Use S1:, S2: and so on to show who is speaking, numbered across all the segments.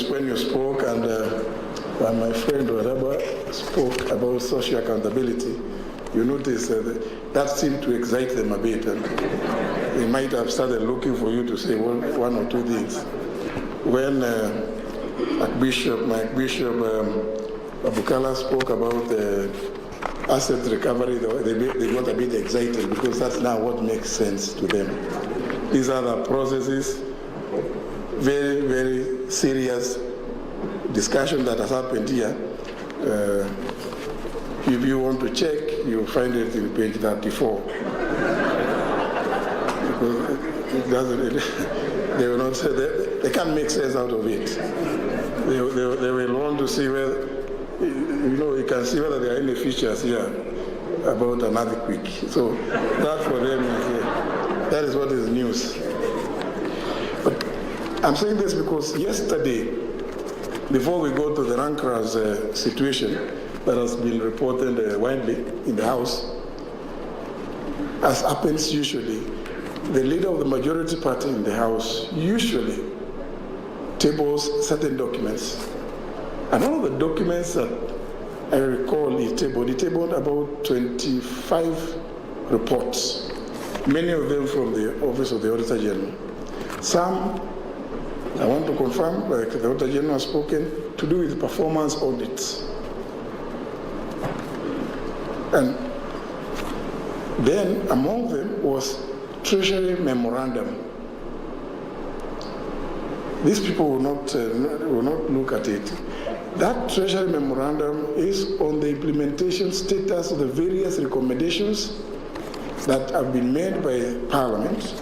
S1: you spoke and my friend whatever spoke about social accountability, you notice that seemed to excite them a bit, and they might have started looking for you to say one or two things. When Archbishop Abukala spoke about asset recovery, they got a bit excited because that's now what makes sense to them. These are the processes, very, very serious discussion that has happened here. If you want to check, you'll find it in page 34. Because it doesn't, they will not say, they can't make sense out of it. They will want to see whether, you can see whether there are any features here about an earthquake. So that for them that is what is news. But I'm saying this because yesterday, before we go to the Rankras situation that has been reported widely in the House, as happens usually, the leader of the majority party in the House usually tables certain documents. And one of the documents that I recall he tabled about 25 reports, many of them from the Office of the Auditor General. Some, I want to confirm, like the Auditor General has spoken, to do with performance audits. And then among them was Treasury Memorandum. These people will not look at it. That Treasury Memorandum is on the implementation status of the various recommendations that have been made by Parliament.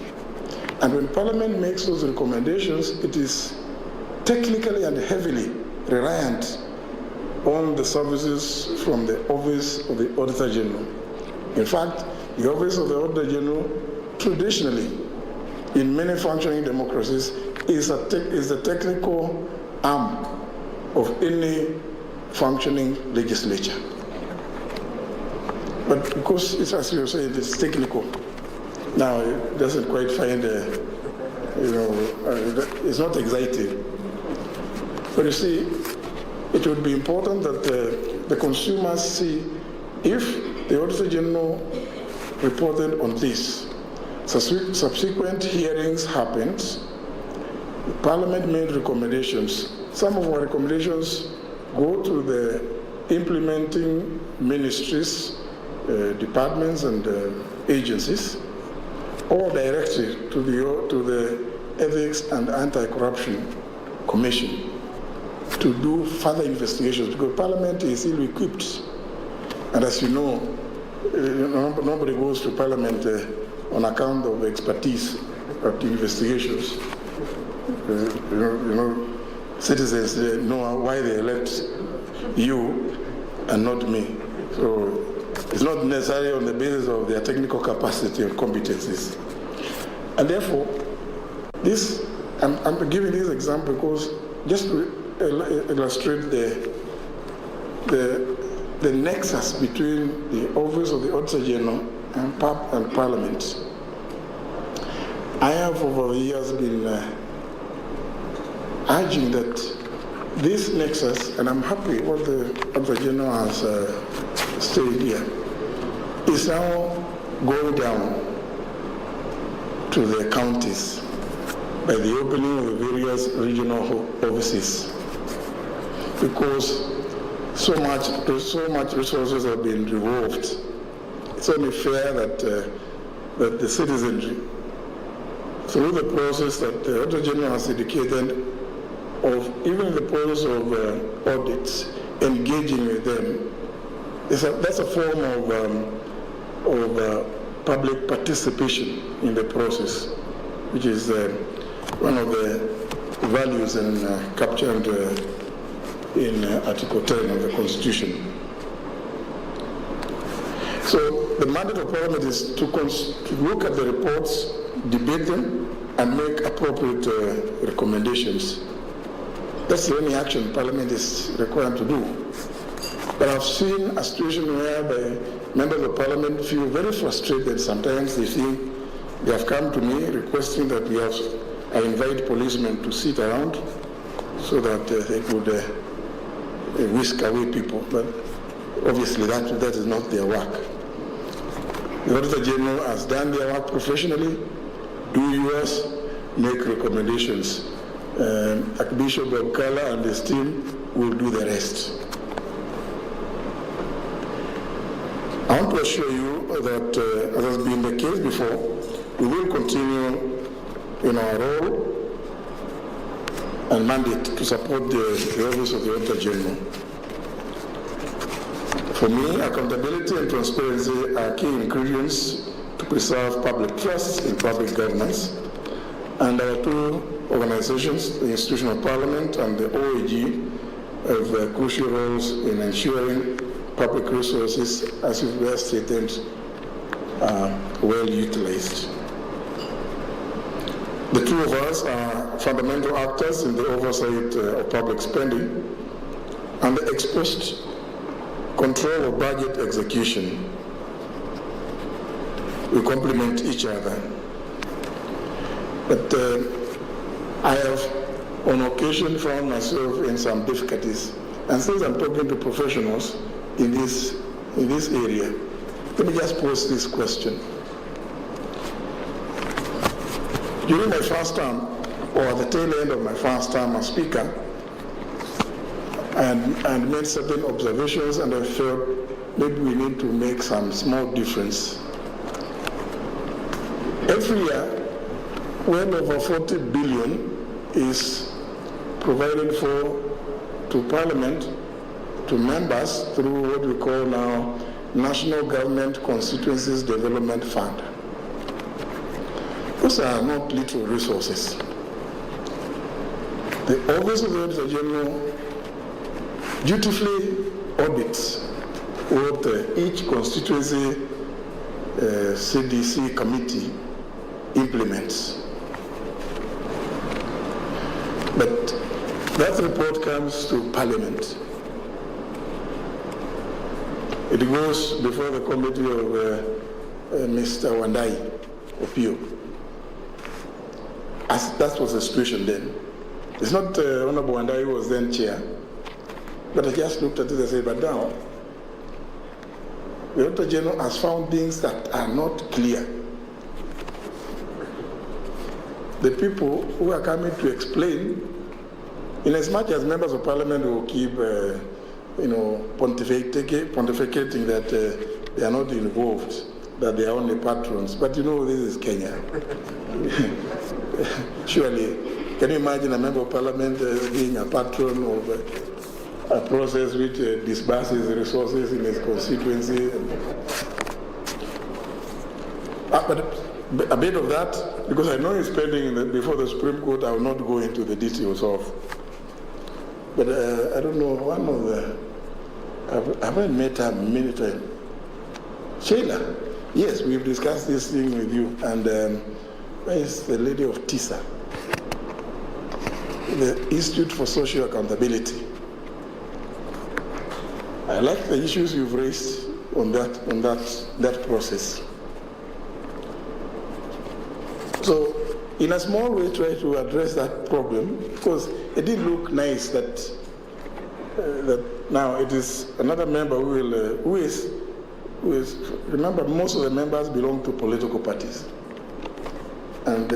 S1: And when Parliament makes those recommendations, it is technically and heavily reliant on the services from the Office of the Auditor General. In fact, the Office of the Auditor General, traditionally, in many functioning democracies, is the technical arm of any functioning legislature. But because it's, as you say, it's technical, now it doesn't quite find it's not exciting. But you see, it would be important that the consumers see if the Auditor General reported on this. Subsequent hearings happened. Parliament made recommendations. Some of our recommendations go to the implementing ministries, departments and agencies, or directly to the Ethics and Anti-Corruption Commission to do further investigations, because Parliament is ill-equipped. And as you know, nobody goes to Parliament on account of expertise at investigations. Citizens know why they elect you and not me. So it's not necessarily on the basis of their technical capacity or competencies. And therefore, I'm giving this example because just to illustrate the nexus between the Office of the Auditor General and Parliament. I have over the years been urging that this nexus, and I'm happy what the Auditor General has stated here, is now going down to the counties by the opening of the various regional offices, because so much resources have been revolved. It's only fair that the citizenry, through the process that the Auditor General has indicated, of even the process of audits, engaging with them, that's a form of public participation in the process, which is one of the values captured in Article 10 of the Constitution. So the mandate of Parliament is to look at the reports, debate them, and make appropriate recommendations. That's the only action Parliament is required to do. But I've seen a situation where the members of Parliament feel very frustrated. Sometimes they think they have come to me requesting that I invite policemen to sit around so so that they could whisk away people. But obviously that is not their work. The Auditor General has done their work professionally. Do yours, make recommendations. Archbishop Abkala and his team will do the rest. I want to assure you that, as has been the case before, we will continue in our role and mandate to support the office of the Auditor General. For me, accountability and transparency are key ingredients to preserve public trust in public governance, and our two organizations, the Institution of Parliament and the OAG, have crucial roles in ensuring public resources, as you've well stated, are well utilized. The two of us are fundamental actors in the oversight of public spending and the ex post control of budget execution. We complement each other. But I have on occasion found myself in some difficulties. And since I'm talking to professionals in this area, let me just pose this question. During my first term, or at the tail end of my first term as Speaker, and made certain observations, and I felt maybe we need to make some small difference. Every year, well over 40 billion is provided for to Parliament, to members, through what we call now National Government Constituencies Development Fund. Those are not little resources. The Office of the Auditor General dutifully audits what each constituency CDC committee implements. But that report comes to Parliament. It goes before the committee of Mr. Wandai Opio. That was the situation then. It's not Honorable Wandai who was then chair, but I just looked at it and said, but now, the Auditor General has found things that are not clear. The people who are coming to explain, in as much as members of Parliament will keep, pontificating that they are not involved, that they are only patrons. But this is Kenya. Surely, can you imagine a member of Parliament being a patron of a process which disburses resources in his constituency? But a bit of that, because I know he's pending before the Supreme Court, I will not go into the details of. But I don't know, one of the, I haven't met her many times. Sheila, yes, we've discussed this thing with you, and where is the lady of TISA? The Institute for Social Accountability. I like the issues you've raised on that process. So, in a small way, try to address that problem, because it did look nice that now it is another member who is. Remember, most of the members belong to political parties, and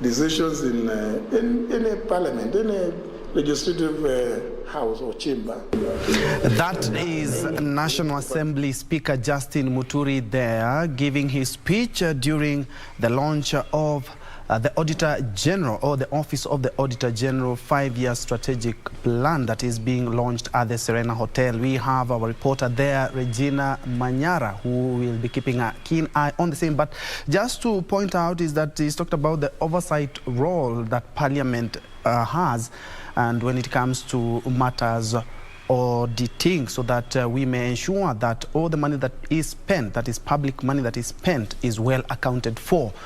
S1: decisions in a parliament, in a legislative house or chamber.
S2: That is National Assembly Speaker Justin Muturi there, giving his speech during the launch of the Auditor General, or the Office of the Auditor General 5-year strategic plan that is being launched at the Serena Hotel. We have our reporter there, Regina Manyara, who will be keeping a keen eye on the same. But just to point out is that he's talked about the oversight role that Parliament has, and when it comes to matters auditing, so that we may ensure that all the money that is spent, that is public money that is spent, is well accounted for.